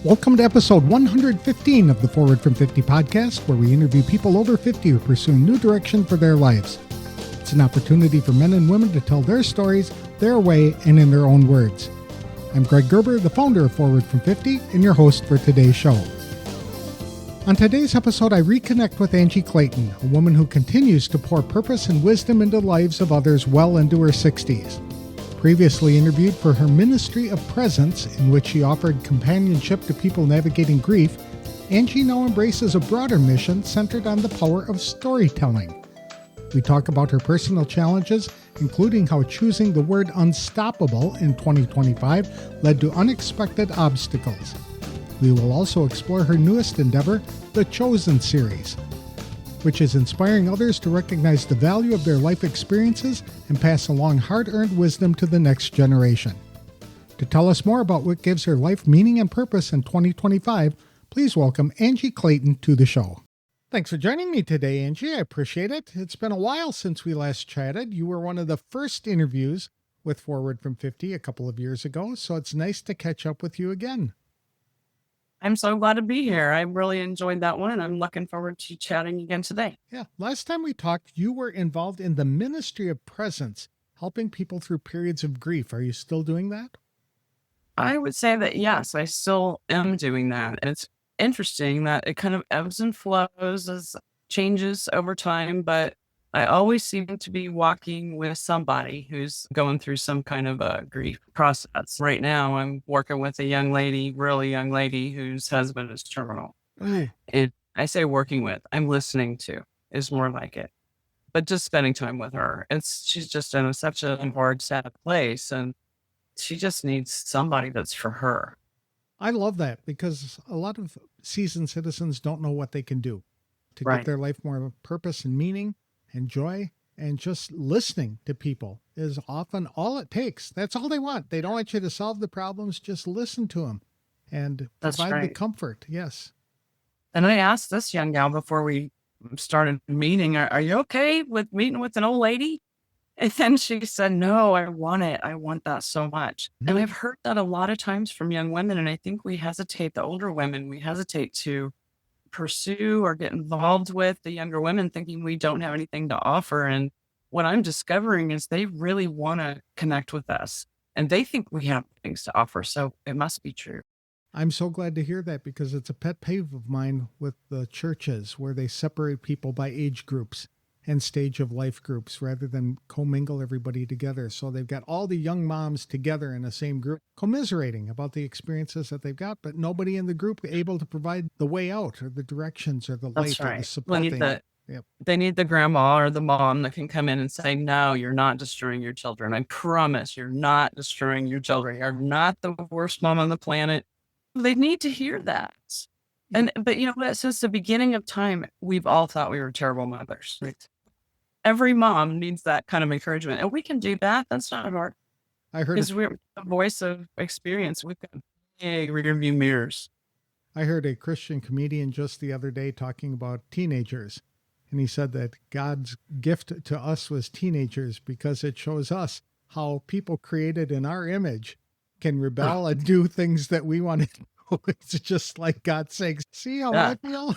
Welcome to episode 115 of the Forward from 50 podcast, where we interview people over 50 who pursue new direction for their lives. It's an opportunity for men and women to tell their stories, their way, and in their own words. I'm Greg Gerber, the founder of Forward from 50, and your host for today's show. On today's episode, I reconnect with Angie Clayton, a woman who continues to pour purpose and wisdom into the lives of others well into her 60s. Previously interviewed for her Ministry of Presence, in which she offered companionship to people navigating grief, Angie now embraces a broader mission centered on the power of storytelling. We talk about her personal challenges, including how choosing the word unstoppable in 2025 led to unexpected obstacles. We will also explore her newest endeavor, the Chosen series, which is inspiring others to recognize the value of their life experiences and pass along hard-earned wisdom to the next generation. To tell us more about what gives her life meaning and purpose in 2025, please welcome Angie Clayton to the show. Thanks for joining me today, Angie. I appreciate it. It's been a while since we last chatted. You were one of the first interviews with Forward from 50 a couple of years ago, so it's nice to catch up with you again. I'm so glad to be here. I really enjoyed that one, and I'm looking forward to chatting again today. Yeah, last time we talked, you were involved in the Ministry of Presence, helping people through periods of grief. Are you still doing that? I would say that, yes, I still am doing that. And it's interesting that it kind of ebbs and flows as changes over time, but I always seem to be walking with somebody who's going through some kind of a grief process. Right now, I'm working with a really young lady whose husband is terminal. Oh, And I say working with, I'm listening to is more like it. But just spending time with her. She's just in such a hard, sad place. And she just needs somebody that's for her. I love that because a lot of seasoned citizens don't know what they can do to give Right. their life more purpose and meaning and joy. And just listening to people is often all it takes. That's all they want. They don't want you to solve the problems, just listen to them and That's provide the right. comfort. Yes. And I asked this young gal before we started meeting, are you okay with meeting with an old lady? And then she said, no, I want it. I want that so much. And I've heard that a lot of times from young women. And I think the older women, we hesitate to pursue or get involved with the younger women, thinking we don't have anything to offer. And what I'm discovering is they really want to connect with us and they think we have things to offer. So it must be true. I'm so glad to hear that because it's a pet peeve of mine with the churches where they separate people by age groups and stage of life groups rather than commingle everybody together. So they've got all the young moms together in the same group commiserating about the experiences that they've got, but nobody in the group able to provide the way out or the directions or the That's light or the right. support. Yep. They need the grandma or the mom that can come in and say, no, you're not destroying your children. I promise you're not destroying your children. You're not the worst mom on the planet. They need to hear that. But you know what? Since the beginning of time, we've all thought we were terrible mothers. Right? Every mom needs that kind of encouragement. And we can do that. That's not hard. I heard Because we're the voice of experience. We've got big rearview mirrors. I heard a Christian comedian just the other day talking about teenagers. And he said that God's gift to us was teenagers because it shows us how people created in our image can rebel and do things that we want to do. It's just like God saying, see how I feel?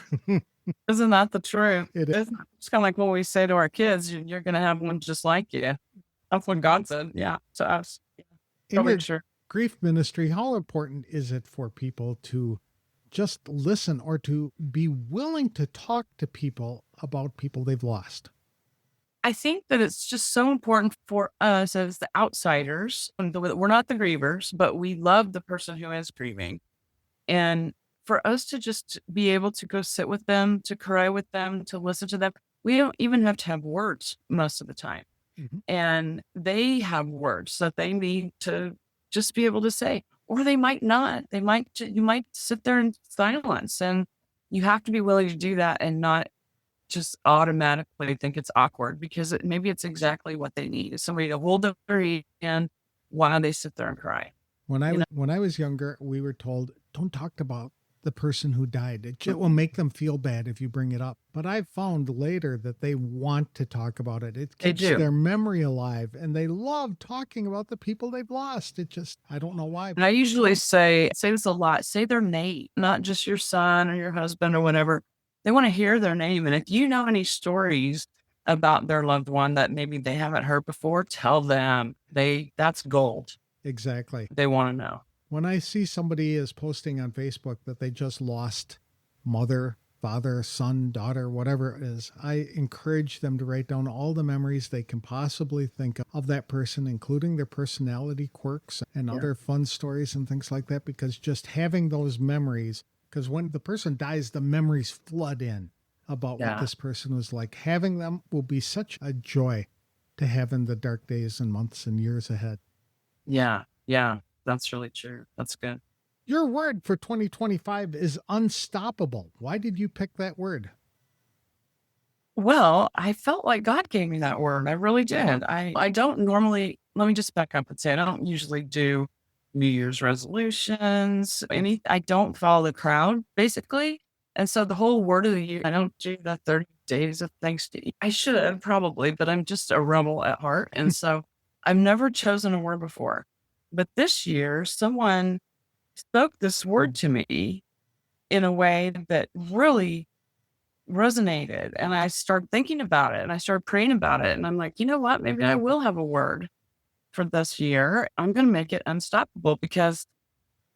Isn't that the truth? It is. It's kind of like what we say to our kids, you're going to have one just like you. That's what God said. Yeah, to us. In your grief ministry, how important is it for people to just listen or to be willing to talk to people about people they've lost? I think that it's just so important for us as the outsiders. And we're not the grievers, but we love the person who is grieving. And for us to just be able to go sit with them, to cry with them, to listen to them, we don't even have to have words most of the time. Mm-hmm. And they have words that they need to just be able to say, or they might not. You might sit there in silence, and you have to be willing to do that and not just automatically think it's awkward, because maybe it's exactly what they need is somebody to hold their hand while they sit there and cry. When I was younger, we were told, don't talk about the person who died. It will make them feel bad if you bring it up. But I've found later that they want to talk about it. It They keeps do. their memory alive, and they love talking about the people they've lost. I don't know why. And I usually say this a lot, say their name, not just your son or your husband or whatever. They want to hear their name. And if you know any stories about their loved one that maybe they haven't heard before, tell them. That's gold. Exactly. They want to know. When I see somebody is posting on Facebook that they just lost mother, father, son, daughter, whatever it is, I encourage them to write down all the memories they can possibly think of that person, including their personality quirks and other fun stories and things like that, because just having those memories, because when the person dies, the memories flood in about what this person was like. Having them will be such a joy to have in the dark days and months and years ahead. Yeah. That's really true. That's good. Your word for 2025 is unstoppable. Why did you pick that word? Well, I felt like God gave me that word. I really did. I don't normally, let me just back up and say, I don't usually do New Year's resolutions. I don't follow the crowd, basically. And so the whole word of the year, I don't do the 30 days of Thanksgiving. I should have probably, but I'm just a rebel at heart. And so I've never chosen a word before. But this year, someone spoke this word to me in a way that really resonated. And I started thinking about it and I started praying about it. And I'm like, you know what? Maybe I will have a word for this year. I'm going to make it unstoppable because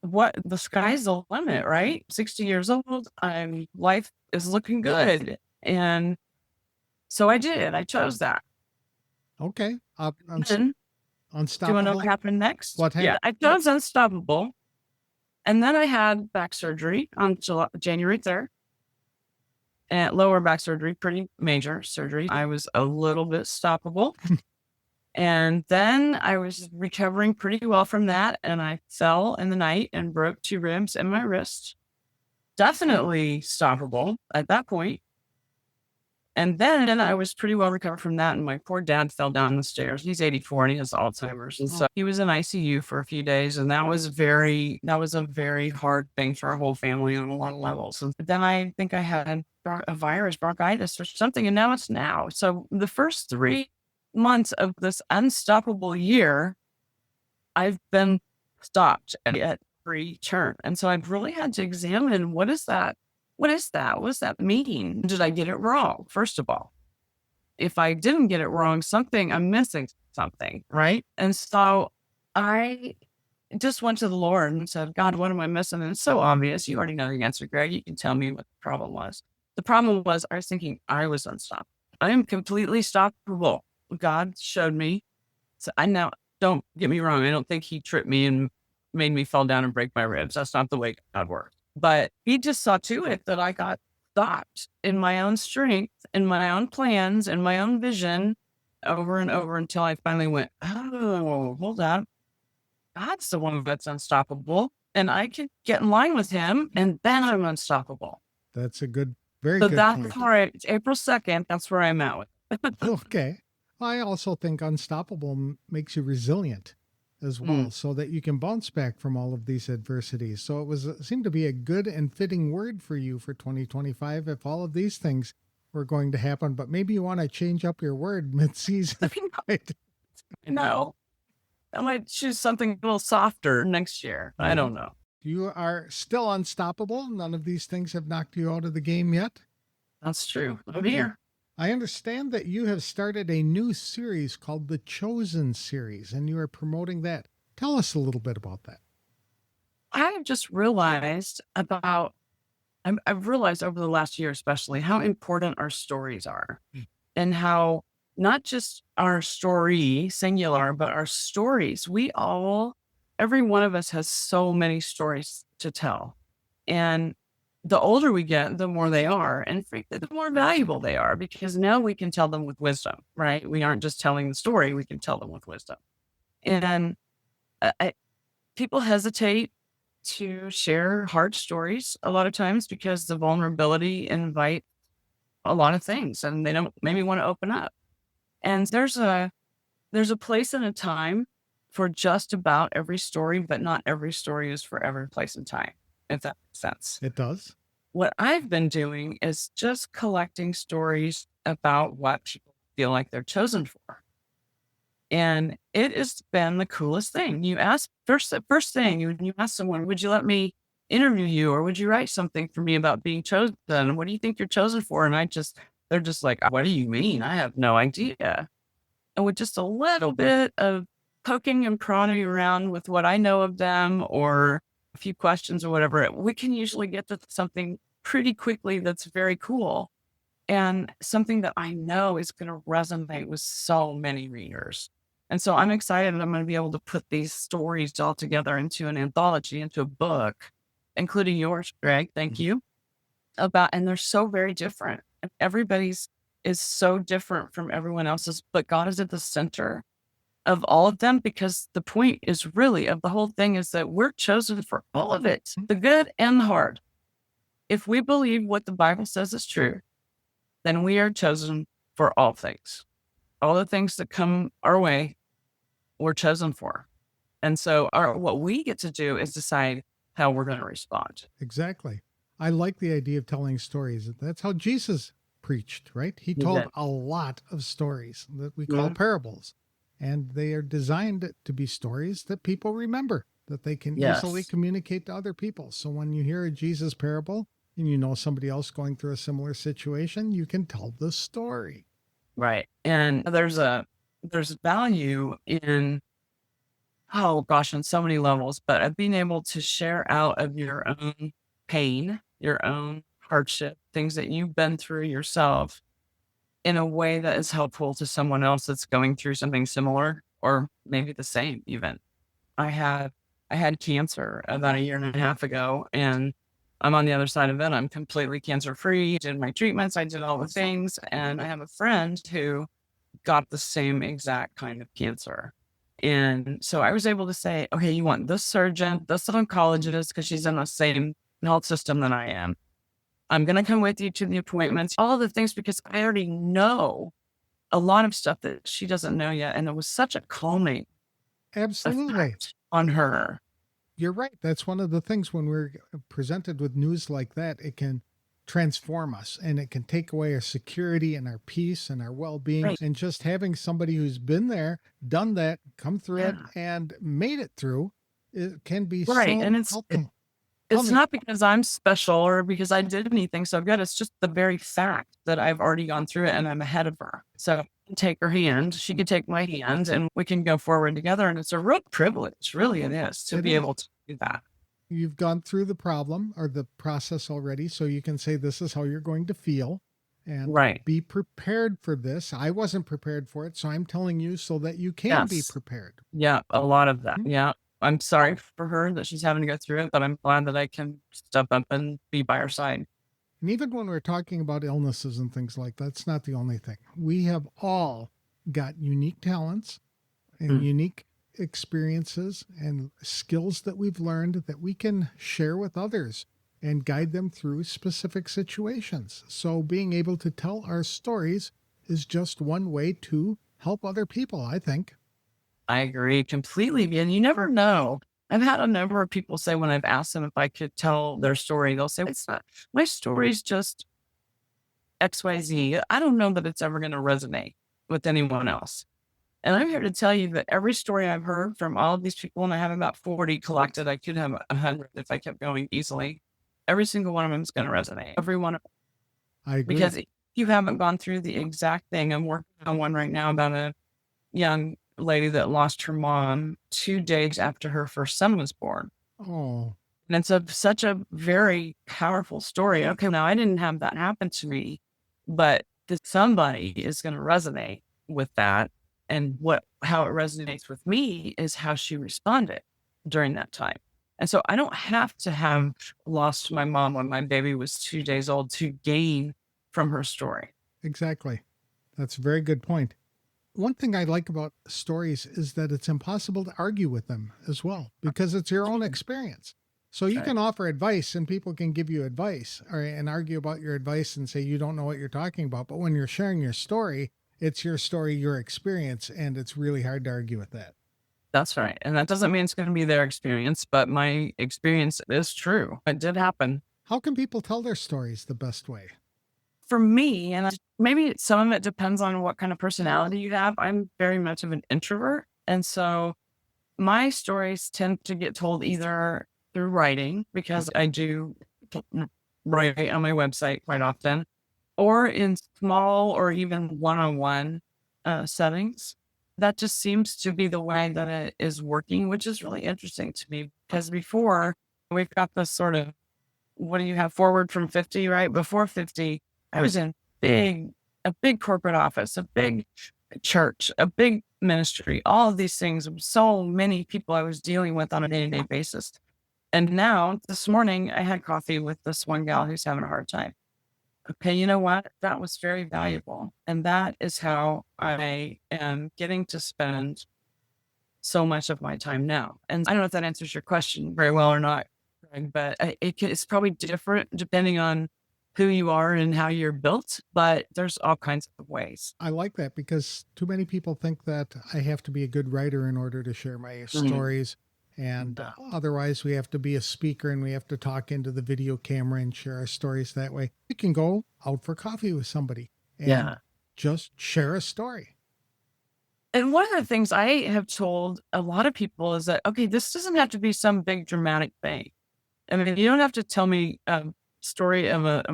the sky's the limit, right? 60 years old. Life is looking good. And so I did. I chose that. Okay. Unstoppable. Do you want to know what happened next? What happened? Yeah, I chose unstoppable. And then I had back surgery on January 3rd. And lower back surgery, pretty major surgery. I was a little bit stoppable. And then I was recovering pretty well from that. And I fell in the night and broke 2 ribs in my wrist. Definitely stoppable at that point. And then I was pretty well recovered from that. And my poor dad fell down the stairs. He's 84 and he has Alzheimer's. And so he was in ICU for a few days. And that was a very hard thing for our whole family on a lot of levels. And then I think I had a virus, bronchitis or something. And now it's now. So the first 3 months of this unstoppable year, I've been stopped at every turn. And so I've really had to examine, what is that? What does that mean? Did I get it wrong? First of all, if I didn't get it wrong, I'm missing something, right? And so I just went to the Lord and said, God, what am I missing? And it's so obvious. You already know the answer, Greg. You can tell me what the problem was. The problem was I was thinking I was unstoppable. I am completely stoppable. God showed me. So don't get me wrong. I don't think he tripped me and made me fall down and break my ribs. That's not the way God works. But he just saw to it that I got stopped in my own strength, in my own plans, in my own vision over and over until I finally went, oh, hold on. God's the one that's unstoppable. And I can get in line with him and then I'm unstoppable. That's a very good point. That's right. It's April 2nd. That's where I'm at with it. Okay. I also think unstoppable makes you resilient as well, so that you can bounce back from all of these adversities. So it seemed to be a good and fitting word for you for 2025 if all of these things were going to happen. But maybe you want to change up your word mid-season. Right? No. I might choose something a little softer next year. I don't know. You are still unstoppable. None of these things have knocked you out of the game yet. That's true. I'm here. I understand that you have started a new series called the Chosen Series, and you are promoting that. Tell us a little bit about that. I've just realized I've realized over the last year, especially, how important our stories are and how not just our story, singular, but our stories. Every one of us has so many stories to tell. And the older we get, the more they are, and frankly, the more valuable they are, because now we can tell them with wisdom, right? We aren't just telling the story, we can tell them with wisdom. And people hesitate to share hard stories a lot of times because the vulnerability invites a lot of things and they don't maybe want to open up. And there's a place and a time for just about every story, but not every story is for every place and time. if that makes sense. It does. What I've been doing is just collecting stories about what people feel like they're chosen for. And it has been the coolest thing. You ask first thing when you ask someone, would you let me interview you or would you write something for me about being chosen? What do you think you're chosen for? And they're just like, what do you mean? I have no idea. And with just a little bit of poking and prodding around with what I know of them or a few questions or whatever, we can usually get to something pretty quickly that's very cool and something that I know is going to resonate with so many readers. And so I'm excited that I'm going to be able to put these stories all together into an anthology, into a book, including yours, Greg. Thank you. And they're so very different. Everybody's is so different from everyone else's, but God is at the center of all of them because the point is really of the whole thing is that we're chosen for all of it, the good and the hard. If we believe what the Bible says is true, then we are chosen for all things. All the things that come our way, we're chosen for. And so what we get to do is decide how we're going to respond. Exactly. I like the idea of telling stories. That's how Jesus preached, right? He told a lot of stories that we call parables, and they are designed to be stories that people remember, that they can easily communicate to other people. So when you hear a Jesus parable and you know somebody else going through a similar situation, you can tell the story. Right. And there's value in, oh gosh, on so many levels, but of being able to share out of your own pain, your own hardship, things that you've been through yourself in a way that is helpful to someone else that's going through something similar or maybe the same even. I had cancer about 1.5 years ago and I'm on the other side of it. I'm completely cancer free, did my treatments, I did all the things. And I have a friend who got the same exact kind of cancer. And so I was able to say, okay, you want this surgeon, this oncologist, because she's in the same health system that I am. I'm going to come with you to the appointments, all the things, because I already know a lot of stuff that she doesn't know yet. And it was such a calming effect on her. You're right. That's one of the things when we're presented with news like that, it can transform us and it can take away our security and our peace and our well-being. Right. And just having somebody who's been there, done that, come through it and made it through, it can be right. So and helpful. It's not because I'm special or because I did anything so good. It's just the very fact that I've already gone through it and I'm ahead of her. So I can take her hand, she can take my hand, and we can go forward together. And it's a real privilege, really it is, to be able to do that. You've gone through the problem or the process already, so you can say this is how you're going to feel and be prepared for this. I wasn't prepared for it, so I'm telling you so that you can be prepared. Yeah, a lot of that. Yeah. I'm sorry for her that she's having to go through it, but I'm glad that I can step up and be by her side. And even when we're talking about illnesses and things like that, that's not the only thing. We have all got unique talents and unique experiences and skills that we've learned that we can share with others and guide them through specific situations. So being able to tell our stories is just one way to help other people, I think. I agree completely. And you never know. I've had a number of people say when I've asked them if I could tell their story, they'll say, it's not, my story's just XYZ. I don't know that it's ever going to resonate with anyone else. And I'm here to tell you that every story I've heard from all of these people, and I have about 40 collected, I could have 100 if I kept going easily. Every single one of them is going to resonate. Every one of them. I agree. Because if you haven't gone through the exact thing, I'm working on one right now about a young lady that lost her mom 2 days after her first son was born. Oh. And it's such a very powerful story. Okay, now I didn't have that happen to me, but somebody is going to resonate with that. And how it resonates with me is how she responded during that time. And so I don't have to have lost my mom when my baby was 2 days old to gain from her story. Exactly. That's a very good point. One thing I like about stories is that it's impossible to argue with them as well, because it's your own experience. So you can offer advice and people can give you advice and argue about your advice and say you don't know what you're talking about. But when you're sharing your story, it's your story, your experience, and it's really hard to argue with that. That's right. And that doesn't mean it's going to be their experience, but my experience is true. It did happen. How can people tell their stories the best way? For me, and maybe some of it depends on what kind of personality you have. I'm very much of an introvert. And so my stories tend to get told either through writing, because I do write on my website quite often, or in small or even one-on-one settings. That just seems to be the way that it is working, which is really interesting to me, because before we've got this sort of, what do you have, forward from 50, right? Before 50, I was in a big corporate office, a big church, a big ministry, all of these things, so many people I was dealing with on a day-to-day basis. And now this morning I had coffee with this one gal who's having a hard time. Okay, you know what? That was very valuable. And that is how I am getting to spend so much of my time now. And I don't know if that answers your question very well or not, Greg, but it's probably different depending on who you are and how you're built, but there's all kinds of ways. I like that because too many people think that I have to be a good writer in order to share my stories. And otherwise, we have to be a speaker and we have to talk into the video camera and share our stories that way. You can go out for coffee with somebody and just share a story. And one of the things I have told a lot of people is that, okay, this doesn't have to be some big dramatic thing. I mean, you don't have to tell me a story of a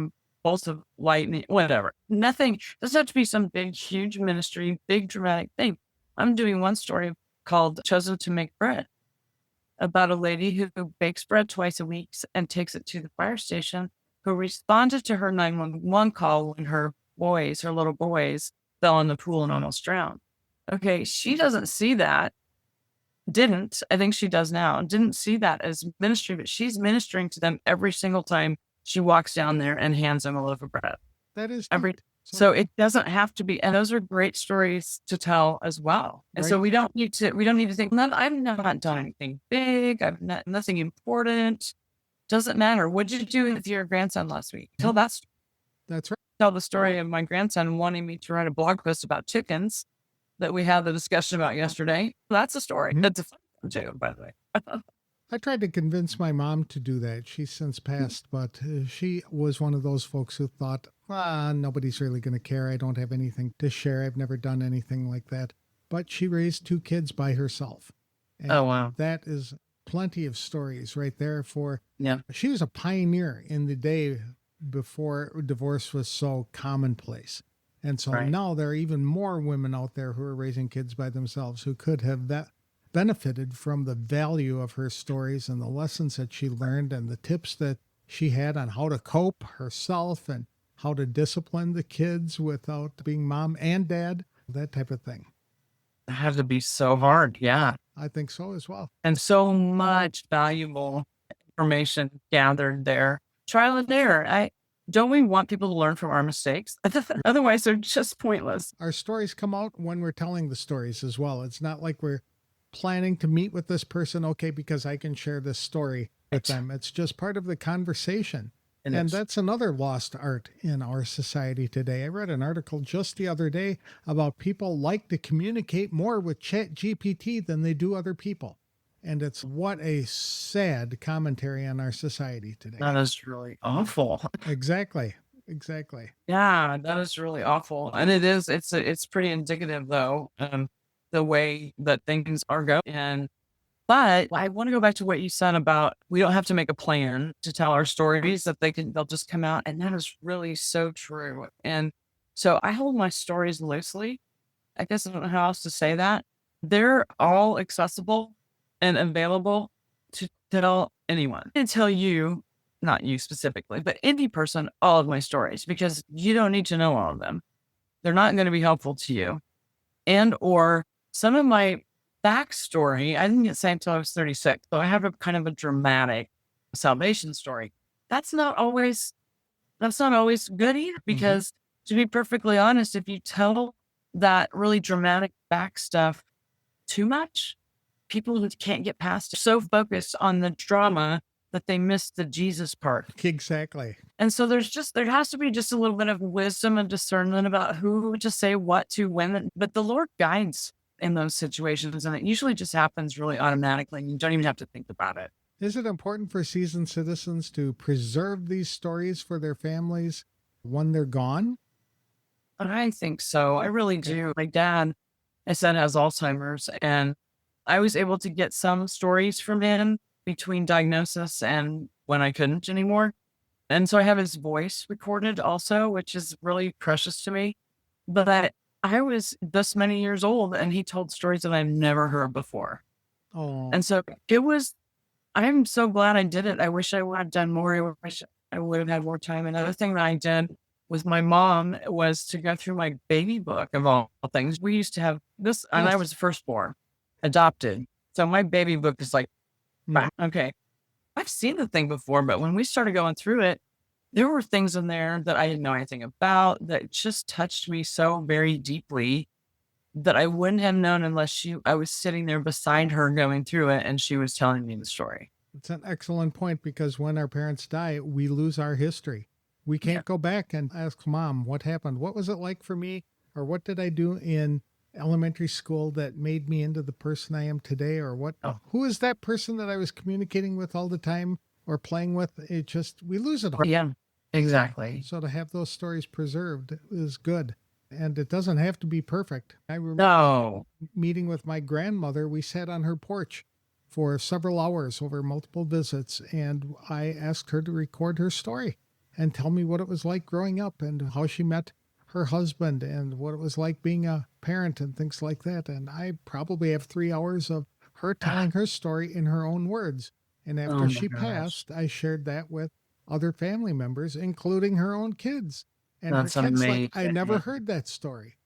bolt of lightning, whatever. Nothing. Doesn't have to be some big, huge ministry, big dramatic thing. I'm doing one story called Chosen to Make Bread, about a lady who bakes bread twice a week and takes it to the fire station, who responded to her 911 call when her little boys, fell in the pool and almost drowned. Okay, she doesn't see that. I think she does now, didn't see that as ministry, but she's ministering to them every single time she walks down there and hands them a loaf of bread. That is so it doesn't have to be, and those are great stories to tell as well. And so we don't need to think, I've not done anything big. Nothing important. Doesn't matter. What did you do with your grandson last week? Tell that story. That's right. Tell the story of my grandson wanting me to write a blog post about chickens that we had the discussion about yesterday. That's a story. That's a fun one too, by the way. I tried to convince my mom to do that. She's since passed, but she was one of those folks who thought, nobody's really going to care. I don't have anything to share. I've never done anything like that. But she raised 2 kids by herself. And oh, wow. That is plenty of stories right there Yeah. She was a pioneer in the day before divorce was so commonplace. And so now there are even more women out there who are raising kids by themselves who could have benefited from the value of her stories and the lessons that she learned and the tips that she had on how to cope herself and how to discipline the kids without being mom and dad, that type of thing. It had to be so hard. Yeah. I think so as well. And so much valuable information gathered there. Trial and error. Don't we want people to learn from our mistakes? Otherwise, they're just pointless. Our stories come out when we're telling the stories as well. It's not like we're planning to meet with this person, because I can share this story with them. It's just part of the conversation. And that's another lost art in our society today. I read an article just the other day about people like to communicate more with ChatGPT than they do other people. And it's what a sad commentary on our society today. That is really awful. Exactly. Yeah, that is really awful. And it's pretty indicative though, the way that things are going. But I want to go back to what you said about we don't have to make a plan to tell our stories, that they'll just come out. And that is really so true. And so I hold my stories loosely. I guess I don't know how else to say that. They're all accessible and available to tell anyone. And tell you, not you specifically, but any person, all of my stories, because you don't need to know all of them. They're not going to be helpful to you. And or some of my backstory, I didn't get saved until I was 36. So I have a kind of a dramatic salvation story. That's not always good either, because to be perfectly honest, if you tell that really dramatic back stuff too much, people who can't get past it, so focused on the drama that they miss the Jesus part. Exactly. And so there has to be just a little bit of wisdom and discernment about who to say what to when, but the Lord guides in those situations. And it usually just happens really automatically. You don't even have to think about it. Is it important for seasoned citizens to preserve these stories for their families when they're gone? I think so. I really do. My dad, I said, has Alzheimer's, and I was able to get some stories from him between diagnosis and when I couldn't anymore. And so I have his voice recorded also, which is really precious to me. But I was this many years old and he told stories that I've never heard before. Oh, And so it was, I'm so glad I did it. I wish I would have done more. I wish I would have had more time. Another thing that I did with my mom was to go through my baby book of all things. We used to have this, and I yes. was firstborn, adopted. So my baby book is like, okay, I've seen the thing before, but when we started going through it, there were things in there that I didn't know anything about that just touched me so very deeply that I wouldn't have known unless I was sitting there beside her going through it and she was telling me the story. It's an excellent point because when our parents die, we lose our history. We can't go back and ask mom, what happened? What was it like for me? Or what did I do in elementary school that made me into the person I am today? Or who is that person that I was communicating with all the time or playing with? We lose it all. Yeah, exactly. So to have those stories preserved is good. And it doesn't have to be perfect. I remember meeting with my grandmother. We sat on her porch for several hours over multiple visits, and I asked her to record her story and tell me what it was like growing up and how she met her husband and what it was like being a parent and things like that. And I probably have 3 hours of her telling her story in her own words. And after she passed, I shared that with other family members, including her own kids. And That's her kids amazing. I never heard that story.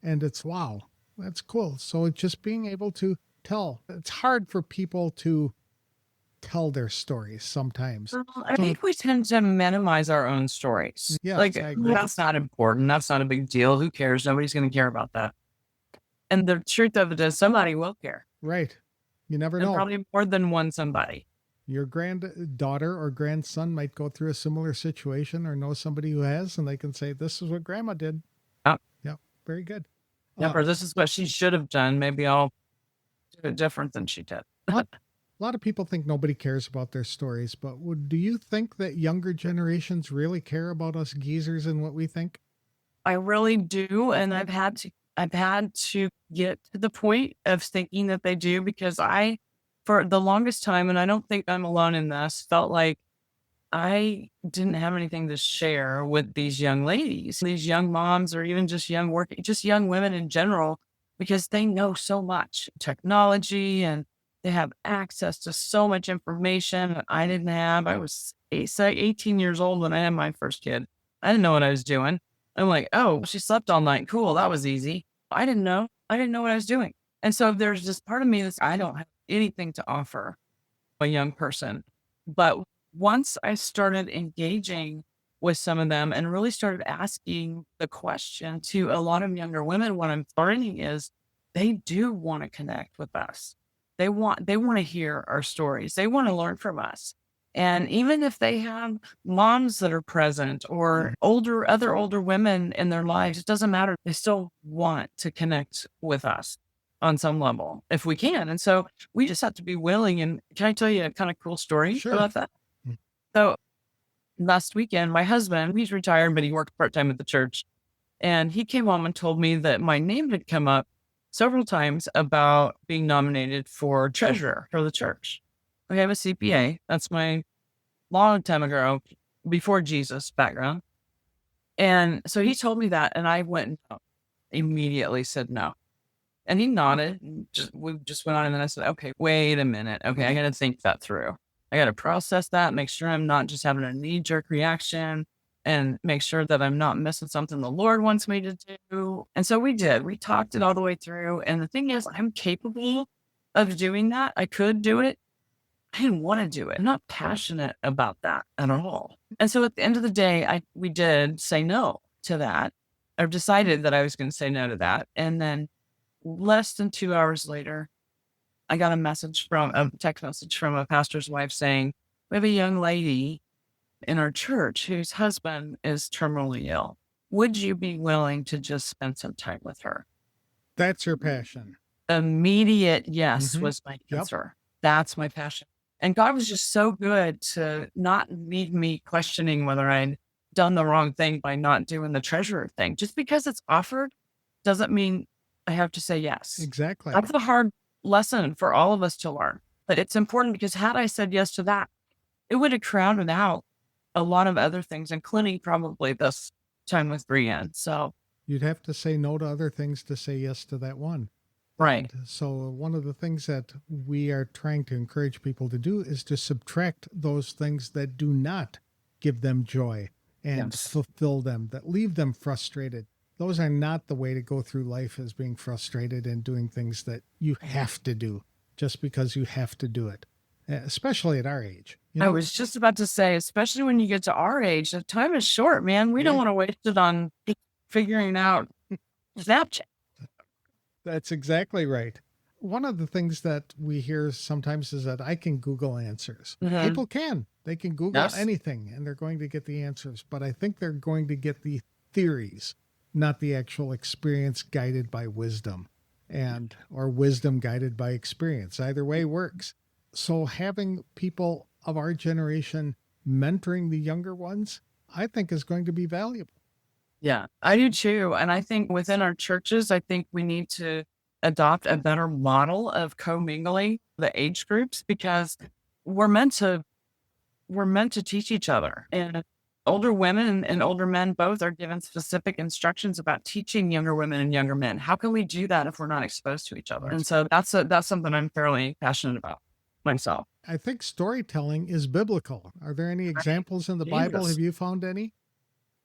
And it's wow, that's cool. So it's just being able to tell. It's hard for people to tell their stories sometimes. I think we tend to minimize our own stories. Yes, like, I agree. that's not important. That's not a big deal. Who cares? Nobody's going to care about that. And the truth of it is somebody will care. Right. You never And know. probably more than one somebody. Your granddaughter or grandson might go through a similar situation or know somebody who has, and they can say, this is what grandma did. Yeah. Very good. Yeah, or this is what she should have done. Maybe I'll do it different than she did. A lot of people think nobody cares about their stories, but do you think that younger generations really care about us geezers and what we think? I really do. And I've had to get to the point of thinking that they do because for the longest time, and I don't think I'm alone in this, felt like I didn't have anything to share with these young ladies, these young moms, or even just young women in general, because they know so much technology and they have access to so much information that I didn't have. I was 18 years old when I had my first kid. I didn't know what I was doing. I'm like, oh, she slept all night. Cool. That was easy. I didn't know. I didn't know what I was doing. And so there's this part of me that's, I don't have anything to offer a young person. But once I started engaging with some of them and really started asking the question to a lot of younger women, what I'm finding is they do want to connect with us. They want to hear our stories. They want to learn from us. And even if they have moms that are present or other older women in their lives, it doesn't matter. They still want to connect with us on some level if we can. And so we just have to be willing. And can I tell you a kind of cool story about that? So last weekend, my husband, he's retired, but he worked part-time at the church. And he came home and told me that my name had come up several times about being nominated for treasurer for the church. Okay, I'm a CPA. That's my long time ago, before Jesus background. And so he told me that, and I went and immediately said no. And he nodded, and we just went on, and then I said, okay, wait a minute. Okay, I got to think that through. I got to process that, make sure I'm not just having a knee-jerk reaction, and make sure that I'm not missing something the Lord wants me to do. And so we did. We talked it all the way through. And the thing is, I'm capable of doing that. I could do it. I didn't want to do it. I'm not passionate about that at all. And so at the end of the day, we did say no to that, or decided that I was going to say no to that. And then less than 2 hours later, I got a text message from a pastor's wife saying, we have a young lady in our church whose husband is terminally ill. Would you be willing to just spend some time with her? That's your passion. immediate yes Mhm. was my Yep. answer. That's my passion. And God was just so good to not leave me questioning whether I'd done the wrong thing by not doing the treasurer thing. Just because it's offered doesn't mean I have to say yes. Exactly. That's a hard lesson for all of us to learn. But it's important because had I said yes to that, it would have crowded out a lot of other things, including probably this time with Brienne. So, You'd have to say no to other things to say yes to that one. right. And so one of the things that we are trying to encourage people to do is to subtract those things that do not give them joy and Yes. fulfill them, that leave them frustrated. Those are not the way to go through life, as being frustrated and doing things that you have to do just because you have to do it, especially at our age. I was just about to say, especially when you get to our age, the time is short, man. We don't want to waste it on figuring out Snapchat. That's exactly right. One of the things that we hear sometimes is that I can Google answers. Mhm. People can. They can Google Yes. anything and they're going to get the answers. But I think they're going to get the theories, not the actual experience guided by wisdom or wisdom guided by experience. Either way works. So having people of our generation mentoring the younger ones, I think is going to be valuable. Yeah, I do too. And I think within our churches, I think we need to adopt a better model of commingling the age groups because we're meant to teach each other. And older women and older men both are given specific instructions about teaching younger women and younger men. How can we do that if we're not exposed to each other? And so that's something I'm fairly passionate about myself. I think storytelling is biblical. Are there any examples in the Bible? Jesus. Have you found any?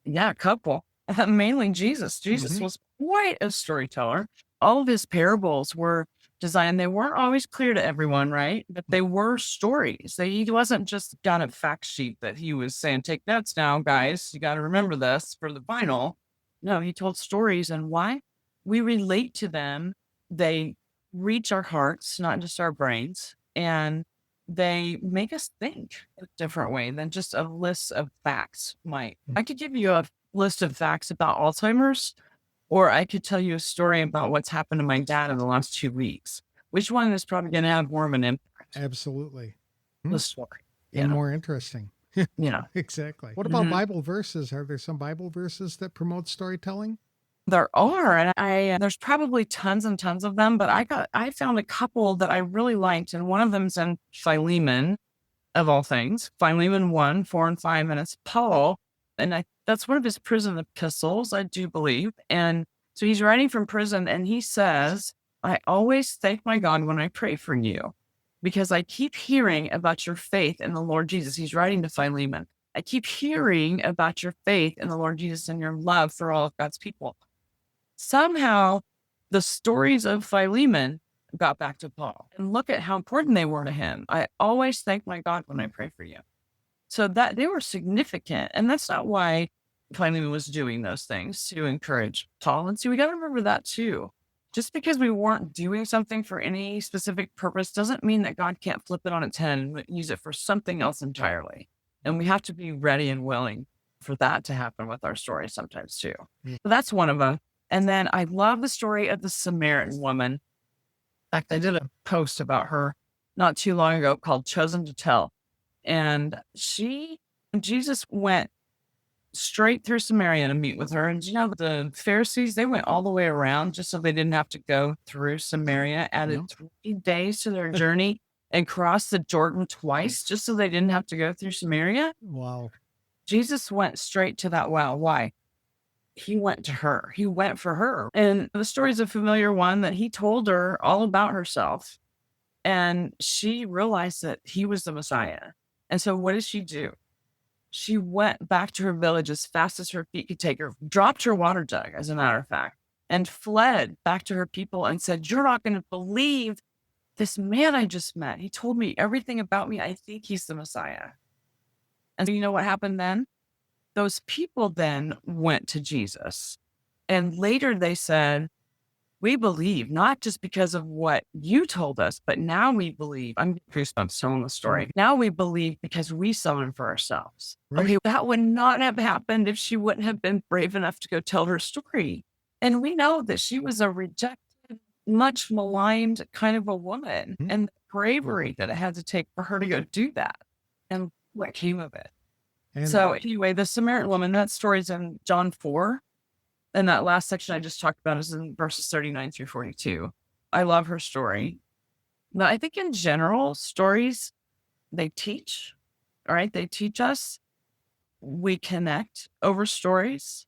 Yeah, a couple. Mainly Jesus. Jesus Mhm. was quite a storyteller. All of his parables were designed, they weren't always clear to everyone, right? But they were stories. He wasn't just got a fact sheet that he was saying, take notes now, guys. You got to remember this for the final. No, he told stories. And why? We relate to them. They reach our hearts, not just our brains. And they make us think a different way than just a list of facts might. I could give you a list of facts about Alzheimer's, or I could tell you a story about what's happened to my dad in the last 2 weeks. Which one is probably going to have more of an impact? Absolutely. The story. And more interesting. Yeah. Exactly. What about Mhm. Bible verses? Are there some Bible verses that promote storytelling? There are, and there's probably tons and tons of them, but I found a couple that I really liked, and one of them's in Philemon, of all things, Philemon 1, 4 and 5, and it's Paul, and that's one of his prison epistles, I do believe. And so he's writing from prison, and he says, I always thank my God when I pray for you, because I keep hearing about your faith in the Lord Jesus. He's writing to Philemon. I keep hearing about your faith in the Lord Jesus and your love for all of God's people. Somehow, the stories of Philemon got back to Paul. And look at how important they were to him. I always thank my God when I pray for you. So that they were significant. And that's not why Philemon was doing those things to encourage Paul. And so we got to remember that too. Just because we weren't doing something for any specific purpose doesn't mean that God can't flip it on its head and use it for something else entirely. And we have to be ready and willing for that to happen with our stories sometimes too. Yeah. So that's one of them. And then I love the story of the Samaritan woman. In fact, I did a post about her not too long ago called Chosen to Tell. And Jesus went straight through Samaria to meet with her. And the Pharisees, they went all the way around just so they didn't have to go through Samaria, added 3 days to their journey and crossed the Jordan twice just so they didn't have to go through Samaria. Wow. Jesus went straight to that well. Why? He went to her. He went for her. And the story's a familiar one that he told her all about herself. And she realized that he was the Messiah. And so what did she do? She went back to her village as fast as her feet could take her, dropped her water jug, as a matter of fact, and fled back to her people and said, you're not going to believe this man I just met. He told me everything about me. I think he's the Messiah. And so you know what happened then? Those people then went to Jesus. And later they said, we believe, not just because of what you told us, but now we believe. I'm goosebumps telling the story. Now we believe because we saw him for ourselves. Right. Okay, that would not have happened if she wouldn't have been brave enough to go tell her story. And we know that she was a rejected much maligned kind of a woman, and the bravery that it had to take for her to go do that, and what came of it. And so anyway, the Samaritan woman, that story's in John 4. And that last section I just talked about is in verses 39 through 42. I love her story. Now, I think in general, stories, they teach, all right? They teach us. We connect over stories.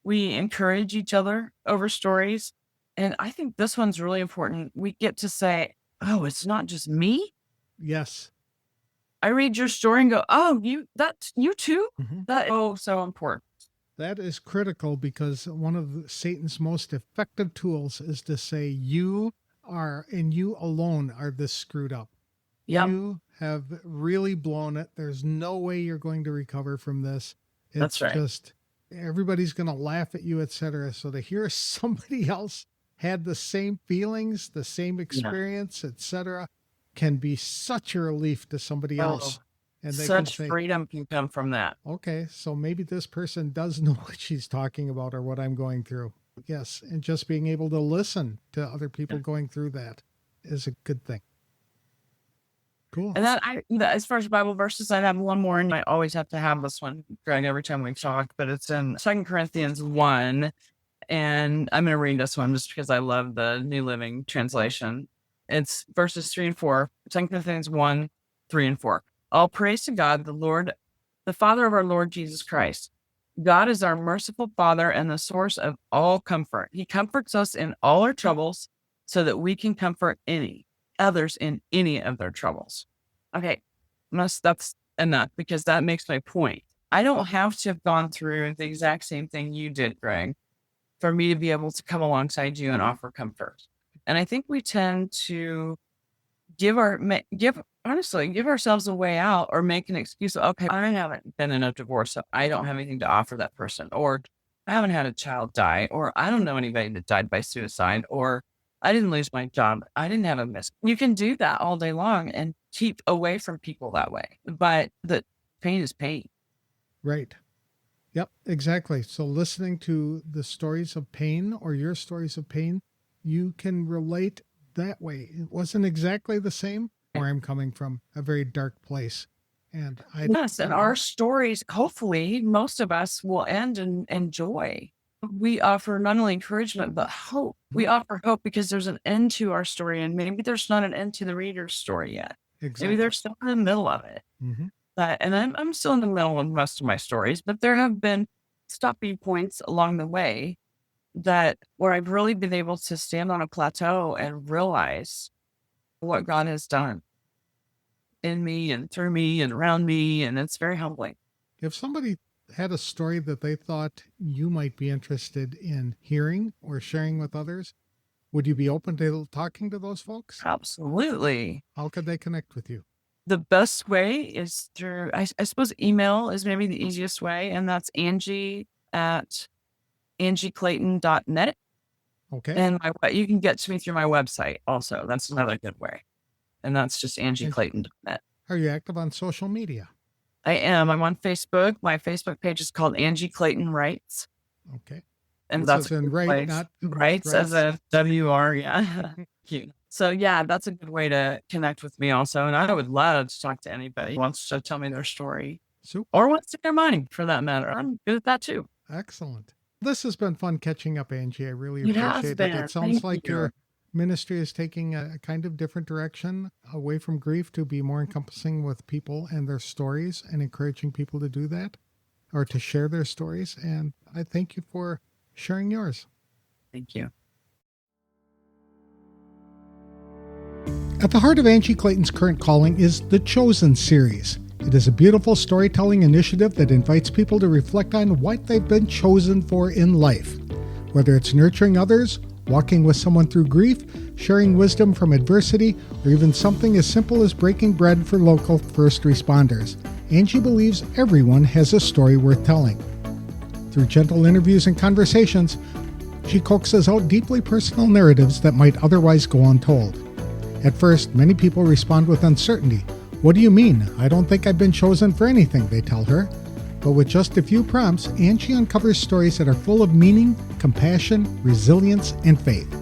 We encourage each other over stories. And I think this one's really important. We get to say, oh, it's not just me. yes. I read your story and go, oh, that's you too? So important. That is critical, because one of Satan's most effective tools is to say you are, and you alone are this screwed up. Yep. You have really blown it. There's no way you're going to recover from this. It's That's right. just everybody's going to laugh at you, etc. So to hear somebody else had the same feelings, the same experience, etc., can be such a relief to somebody else. And they such can say, freedom can come from that. Okay, so maybe this person does know what she's talking about or what I'm going through. Yes, and just being able to listen to other people going through that is a good thing. Cool. And as far as Bible verses, I have one more, and I always have to have this one, Greg, every time we talk, but it's in 2 Corinthians 1, and I'm going to read this one just because I love the New Living Translation. It's verses 3 and 4, 2 Corinthians 1, 3 and 4. All praise to God, the Father of our Lord Jesus Christ. God is our merciful Father and the source of all comfort. He comforts us in all our troubles so that we can comfort others in any of their troubles. Okay, that's enough, because that makes my point. I don't have to have gone through the exact same thing you did, Greg, for me to be able to come alongside you and offer comfort. And I think we tend to give ourselves a way out, or make an excuse. Okay, I haven't been in a divorce, so I don't have anything to offer that person, or I haven't had a child die, or I don't know anybody that died by suicide, or I didn't lose my job, I didn't have a miss. You can do that all day long and keep away from people that way, but the pain is pain. Right. Yep, exactly. So listening to the stories of pain, or your stories of pain, you can relate that way. It wasn't exactly the same, where I'm coming from, a very dark place. And our stories, hopefully most of us will end in joy. We offer not only encouragement, but hope. We offer hope because there's an end to our story, and maybe there's not an end to the reader's story yet. Exactly. Maybe they're still in the middle of it. And I'm still in the middle of most of my stories, but there have been stopping points along the way where I've really been able to stand on a plateau and realize what God has done in me and through me and around me. And it's very humbling. If somebody had a story that they thought you might be interested in hearing or sharing with others, would you be open to talking to those folks? Absolutely. How could they connect with you? The best way is through, I suppose email is maybe the easiest way. And that's Angie at angieclayton.net. Okay. And you can get to me through my website also. That's another good way. And that's just angieclayton.net. Are you active on social media? I am. I'm on Facebook. My Facebook page is called Angie Clayton Writes. Okay. And that's in right, not Writes as a W-R. Yeah. Cute. So yeah, that's a good way to connect with me also. And I would love to talk to anybody who wants to tell me their story. Super. Or what's in their mind, for that matter. I'm good at that too. Excellent. This has been fun catching up, Angie. I really appreciate it. It sounds like your ministry is taking a kind of different direction, away from grief, to be more encompassing with people and their stories, and encouraging people to do that, or to share their stories. And I thank you for sharing yours. Thank you. At the heart of Angie Clayton's current calling is the Chosen series. It is a beautiful storytelling initiative that invites people to reflect on what they've been chosen for in life. Whether it's nurturing others, walking with someone through grief, sharing wisdom from adversity, or even something as simple as breaking bread for local first responders, Angie believes everyone has a story worth telling. Through gentle interviews and conversations, she coaxes out deeply personal narratives that might otherwise go untold. At first, many people respond with uncertainty. "What do you mean? I don't think I've been chosen for anything," they tell her. But with just a few prompts, Angie uncovers stories that are full of meaning, compassion, resilience, and faith.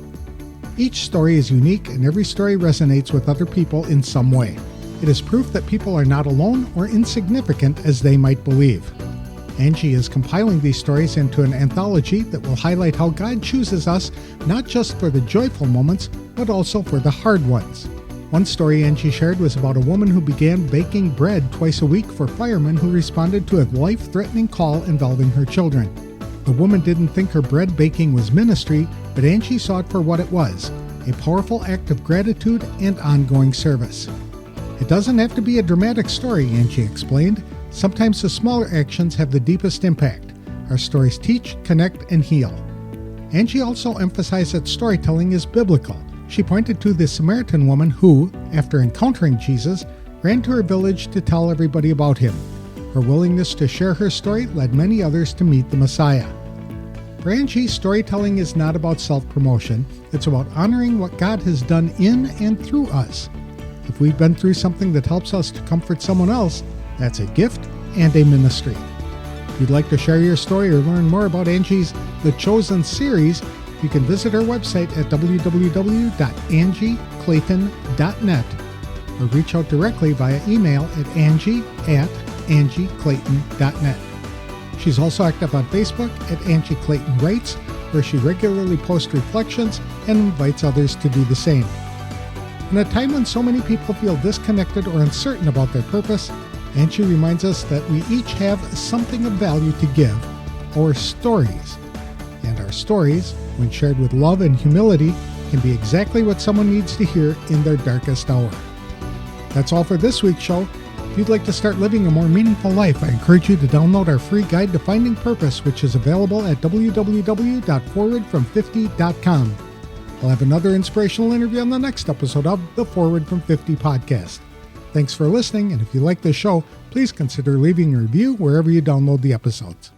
Each story is unique and every story resonates with other people in some way. It is proof that people are not alone or insignificant as they might believe. Angie is compiling these stories into an anthology that will highlight how God chooses us not just for the joyful moments, but also for the hard ones. One story Angie shared was about a woman who began baking bread twice a week for firemen who responded to a life-threatening call involving her children. The woman didn't think her bread baking was ministry, but Angie saw it for what it was, a powerful act of gratitude and ongoing service. It doesn't have to be a dramatic story, Angie explained. Sometimes the smaller actions have the deepest impact. Our stories teach, connect, and heal. Angie also emphasized that storytelling is biblical. She pointed to the Samaritan woman who, after encountering Jesus, ran to her village to tell everybody about him. Her willingness to share her story led many others to meet the Messiah. For Angie, storytelling is not about self-promotion. It's about honoring what God has done in and through us. If we've been through something that helps us to comfort someone else, that's a gift and a ministry. If you'd like to share your story or learn more about Angie's The Chosen series, you can visit her website at www.angieclayton.net or reach out directly via email at angie@angieclayton.net. She's also active on Facebook at Angie Clayton Writes, where she regularly posts reflections and invites others to do the same. In a time when so many people feel disconnected or uncertain about their purpose, Angie reminds us that we each have something of value to give, our stories. And our stories, when shared with love and humility, can be exactly what someone needs to hear in their darkest hour. That's all for this week's show. If you'd like to start living a more meaningful life, I encourage you to download our free guide to finding purpose, which is available at www.forwardfrom50.com. I'll have another inspirational interview on the next episode of the Forward from 50 podcast. Thanks for listening, and if you like this show, please consider leaving a review wherever you download the episodes.